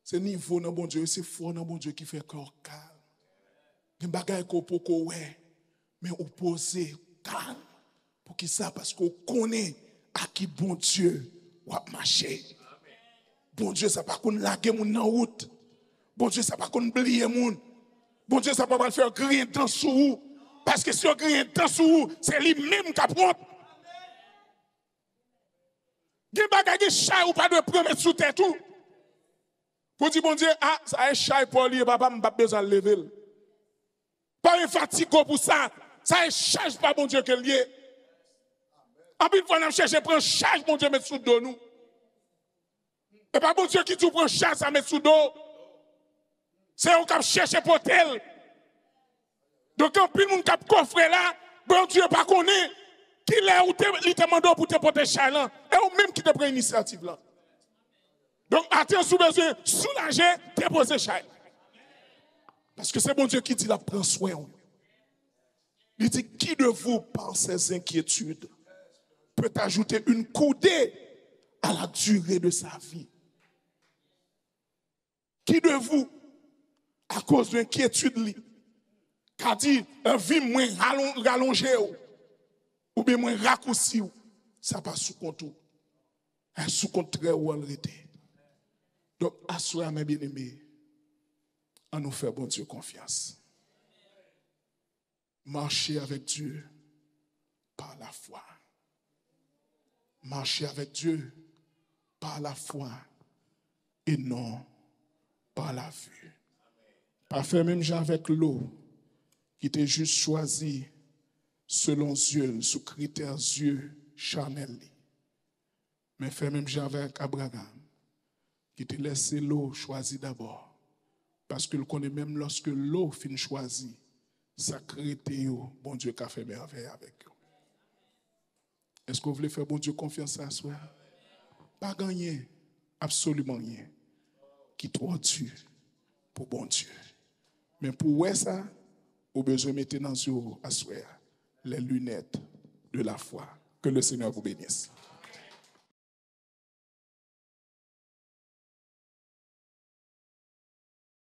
C'est niveau dans bon Dieu, c'est fort dans bon Dieu qui fait corps calme. Il y a des bagages qu'on peut ouais, mais on pose calme. Pour qui ça? Parce qu'on connaît à qui bon Dieu va marcher. Bon Dieu, ça pas qu'on lague moun dans route. Bon Dieu, ça pas qu'on oublier moun. Bon Dieu, ça pas faire griller dans sous. Parce que si on grille dans sous, c'est lui-même qui prend. Gen bagay gen chay ou pas de promettre sous tête tout. Pour dire bon Dieu, ça est chay pour lui, papa m'a pas besoin de lever. Pas un fatigue pour ça. Ça est charge pas bon Dieu que lié. En plus fois on cherche prendre charge bon Dieu mettre sous dos nous. Et pas bon Dieu qui tout prend charge ça mettre sous dos. C'est on qui cherche pour tel. Donc en plus moun qui coffre là, bon Dieu pas connaît. Qui l'a ou il te demande pour te porter chalant et ou même qui te prend initiative là. Donc attention besoin soulager te poser chalant. Parce que c'est bon Dieu qui dit la prend soin. Il dit qui de vous par ses inquiétudes peut ajouter une coudée à la durée de sa vie. Qui de vous à cause de l'inquiétude, qu'a dit, un vie moins rallongé, ou bien moins raccourci, ça passe sous compte. Un sous compte très haut, elle était. Donc, assurez mes bien-aimés, à nous faire bon Dieu confiance. Marcher avec Dieu par la foi. Marcher avec Dieu par la foi et non par la vue. Pas faire même genre avec l'eau qui était juste choisi selon Dieu, sous critères Dieu charnel. Mais faire même genre avec Abraham qui te laissé l'eau choisie d'abord. Parce que le connaît même lorsque l'eau fin choisie, ça crée bon Dieu qui a fait merveille avec eux. Est-ce que vous voulez faire bon Dieu confiance à soi? Pas gagner, absolument rien. Qui trop Dieu pour bon Dieu. Mais pour ça, vous avez besoin de mettre dans yeux à soi les lunettes de la foi. Que le Seigneur vous bénisse.